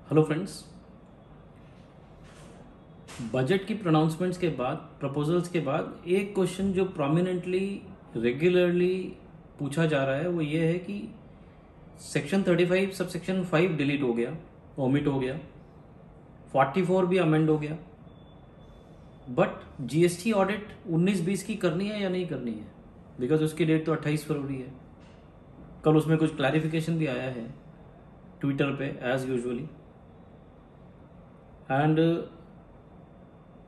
Hello friends. Budget की pronouncements के बाद, प्रपोजल्स के बाद एक क्वेश्चन जो प्रोमिनेंटली रेगुलरली पूछा जा रहा है वो ये है कि सेक्शन 35 सब सेक्शन 5 डिलीट हो गया, ओमिट हो गया, 44 भी अमेंड हो गया, बट जीएसटी ऑडिट 19-20 की करनी है या नहीं करनी है, बिकॉज उसकी डेट तो 28 फरवरी है। कल उसमें कुछ क्लैरिफिकेशन भी आया है ट्विटर पे एज यूजुअली। एंड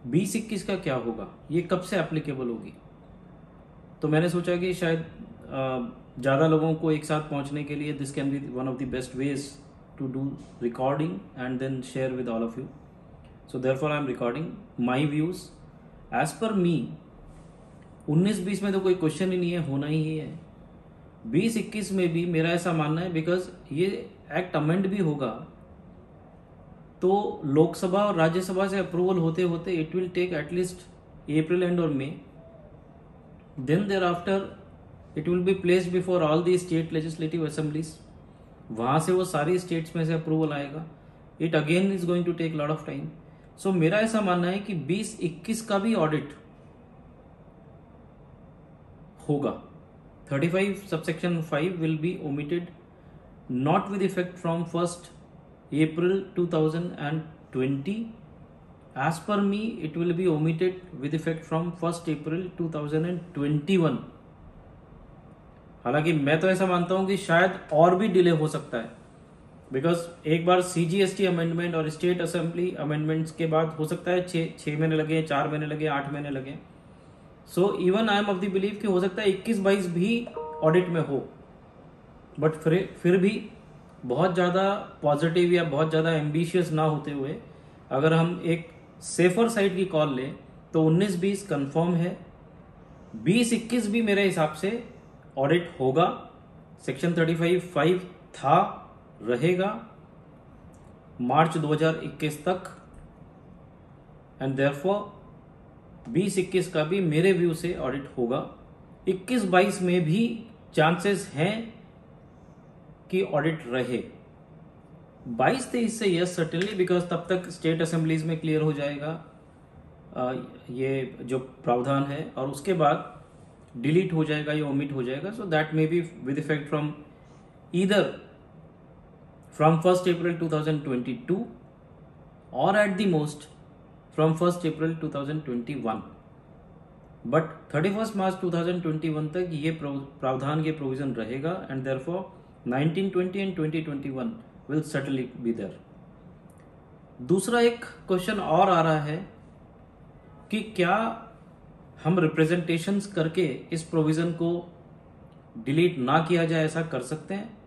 20-21 का क्या होगा, ये कब से एप्लीकेबल होगी। तो मैंने सोचा कि शायद ज़्यादा लोगों को एक साथ पहुंचने के लिए this can be one of the best ways to do recording and then share with all of you. So therefore I am recording my views as per me. 19-20 में तो कोई क्वेश्चन ही नहीं है, होना ही है। 20-21 में भी मेरा ऐसा मानना है, बिकॉज ये एक्ट अमेंड भी होगा तो लोकसभा और राज्यसभा से अप्रूवल होते होते it will take at least April end और मई। Then thereafter it will be placed before all the state legislative assemblies. वहां से वो सारी स्टेट्स में से अप्रूवल आएगा। It again is going to take lot of time. So मेरा ऐसा मानना है कि 20-21 का भी ऑडिट होगा। 35 subsection 5 will be omitted not with effect from 1st April 2020. As per me, it will be omitted with effect from 1st April 2021. हालांकि मैं तो ऐसा मानता हूं कि शायद और भी डिले हो सकता है, बिकॉज एक बार सीजीएसटी अमेंडमेंट और स्टेट असेंबली अमेंडमेंट्स के बाद हो सकता है 6 महीने लगे, 4 महीने लगे, 8 महीने लगे। So even I am of the believe कि हो सकता है 21-22 भी ऑडिट में हो, बट फिर भी बहुत ज़्यादा पॉजिटिव या बहुत ज़्यादा एम्बिशियस ना होते हुए अगर हम एक सेफर साइड की कॉल लें तो 19-20 कंफर्म है। 20-21 भी मेरे हिसाब से ऑडिट होगा। सेक्शन 35(5) था, रहेगा मार्च 2021 तक, एंड देयरफॉर 20-21 का भी मेरे व्यू से ऑडिट होगा। 21-22 में भी चांसेस हैं कि ऑडिट रहे। 22-23 से यस सर्टेनली, बिकॉज तब तक स्टेट असेंबलीज में क्लियर हो जाएगा ये जो प्रावधान है, और उसके बाद डिलीट हो जाएगा या ओमिट हो जाएगा। So that may be with effect from either from 1st April 2022 और at the most from 1st April 2021। But 31st March 2021 तक ये प्रावधान, ये प्रोविजन रहेगा, and therefore 1920 and 2021 will certainly be there. दूसरा एक क्वेश्चन और आ रहा है कि क्या हम रिप्रेजेंटेशंस करके इस प्रोविजन को डिलीट ना किया जाए, ऐसा कर सकते हैं?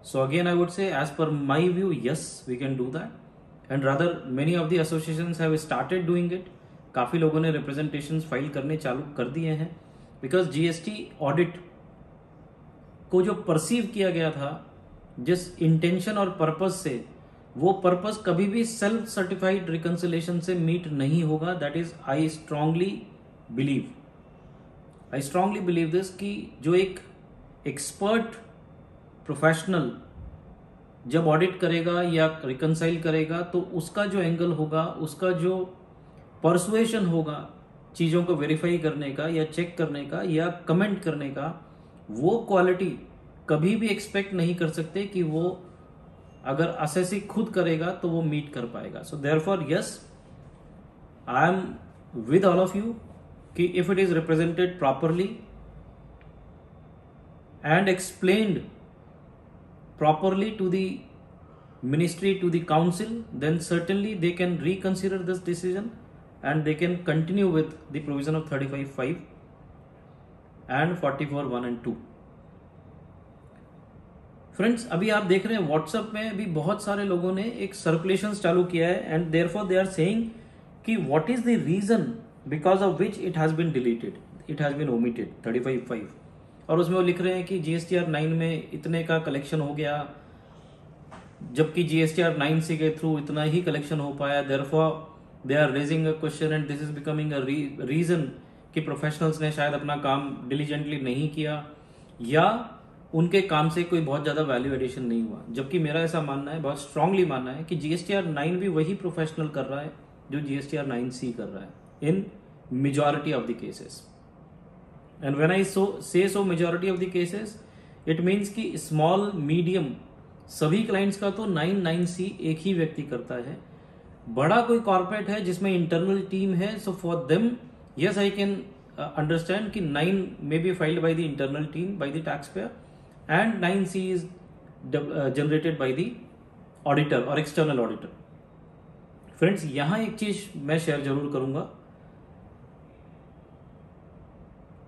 So again I would say as per my view yes we can do that, and rather many of the associations have started doing it. काफी लोगों ने रिप्रेजेंटेशंस फाइल करने चालू कर दिए हैं, बिकॉज जीएसटी ऑडिट को जो परसीव किया गया था जिस इंटेंशन और पर्पस से, वो पर्पस कभी भी सेल्फ सर्टिफाइड रिकंसिलेशन से मीट नहीं होगा। That is I strongly believe this कि जो एक एक्सपर्ट प्रोफेशनल जब ऑडिट करेगा या रिकंसाइल करेगा तो उसका जो एंगल होगा, उसका जो परसुएशन होगा चीजों को वेरीफाई करने का या चेक करने का या कमेंट करने का, वो क्वालिटी कभी भी एक्सपेक्ट नहीं कर सकते कि वो अगर असेसिंग खुद करेगा तो वो मीट कर पाएगा। So therefore yes, I am with all of you कि if it is represented properly and explained properly to the ministry, to the council, then certainly they can reconsider this decision and they can continue with the provision of 35(5) and 44(1) and 2। Friends, अभी आप देख रहे हैं WhatsApp में भी बहुत सारे लोगों ने एक सर्कुलेशन चालू किया है, and therefore they are saying कि what is the reason because of which it has been deleted, it has been omitted 35(5), और उसमें वो लिख रहे हैं कि जीएसटीआर 9 में इतने का कलेक्शन हो गया, जबकि जीएसटीआर 9 सी के थ्रू इतना ही कलेक्शन हो पाया। Therefore they are raising a question and this is becoming a reason कि प्रोफेशनल्स ने शायद अपना काम डिलीजेंटली नहीं किया, या उनके काम से कोई बहुत ज्यादा वैल्यू एडिशन नहीं हुआ। जबकि मेरा ऐसा मानना है, बहुत स्ट्रांगली मानना है, कि जीएसटीआर 9 भी वही प्रोफेशनल कर रहा है जो जीएसटीआर 9C कर रहा है in majority of the cases. And when I say majority of the cases, it means कि स्मॉल मीडियम सभी क्लाइंट्स का तो 9C एक ही व्यक्ति करता है। बड़ा कोई कॉर्पोरेट है जिसमें इंटरनल टीम है, so for them yes I can understand कि 9 may be filed by the internal team by the tax payer and 9C is generated by the auditor और एक्सटर्नल ऑडिटर। फ्रेंड्स, यहां एक चीज मैं share जरूर करूंगा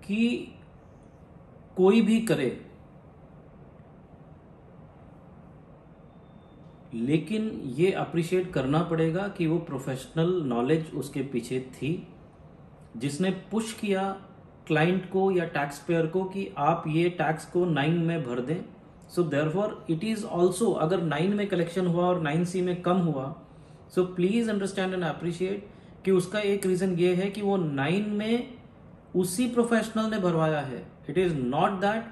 कि कोई भी करे, लेकिन ये अप्रिशिएट करना पड़ेगा कि वो प्रोफेशनल नॉलेज उसके पीछे थी जिसने पुश किया क्लाइंट को या टैक्स पेयर को कि आप ये टैक्स को 9 में भर दें। So therefore it is also, अगर 9 में कलेक्शन हुआ और 9C में कम हुआ, so please understand and appreciate कि उसका एक रीजन ये है कि वो 9 में उसी प्रोफेशनल ने भरवाया है। इट इज नॉट दैट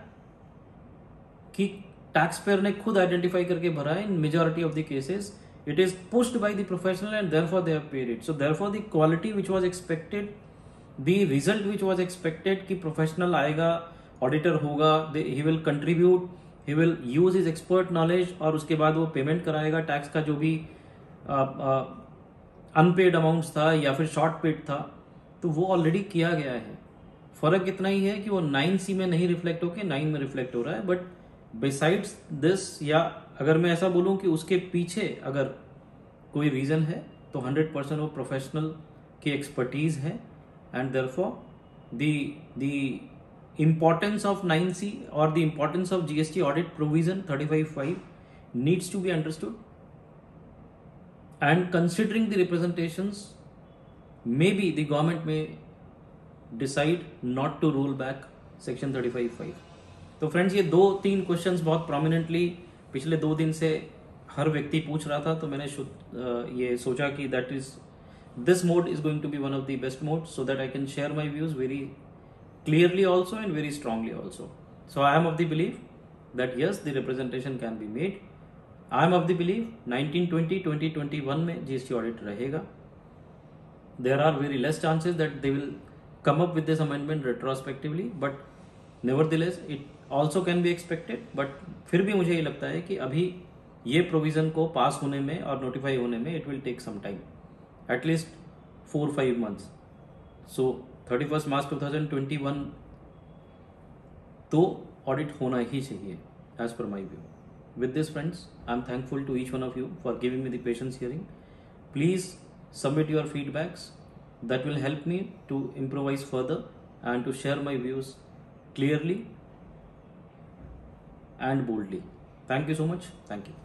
कि टैक्स पेयर ने खुद आइडेंटिफाई करके भरा है। In majority of the cases it is pushed by the professional and therefore they have paid it. So therefore the quality which was expected, the result which was expected कि professional आएगा, auditor होगा, he will contribute, he will use his expert knowledge और उसके बाद वो payment कराएगा tax का जो भी अनपेड अमाउंट्स था या फिर शॉर्ट पेड था, तो वो ऑलरेडी किया गया है। फर्क इतना ही है कि वो 9C में नहीं रिफ्लेक्ट होके 9 में रिफ्लेक्ट हो रहा है। बट बिसाइड्स दिस, या अगर मैं ऐसा बोलूं कि उसके पीछे अगर कोई रीजन है तो 100% वो प्रोफेशनल की एक्सपर्टीज है। And therefore the importance of 9C or the importance of GST audit provision 35(5) needs to be understood, and considering the representations, maybe the government may decide not to roll back section 35(5). तो friends, ये 2-3 questions बहुत prominently पिछले 2 दिन से हर व्यक्ति पूछ रहा था, तो मैंने ये सोचा कि that is this mode is going to be one of the best mode so that I can share my views very clearly also and very strongly also. So I am of the belief that yes, the representation can be made. I am of the belief 1920, 2021 में GST audit रहेगा. There are very less chances that they will come up with this amendment retrospectively, but nevertheless it also can be expected. But फिर भी मुझे ये लगता है कि अभी ये प्रोविजन को पास होने में और नोटिफाई होने में it will take some time, at least 4-5 months. So 31 मार्च 2021 तो ऑडिट होना ही चाहिए as per my view. With this friends, I am thankful to each one of you for giving me the patience hearing. Please submit your feedbacks, that will help me to improvise further and to share my views clearly and boldly. Thank you so much. Thank you.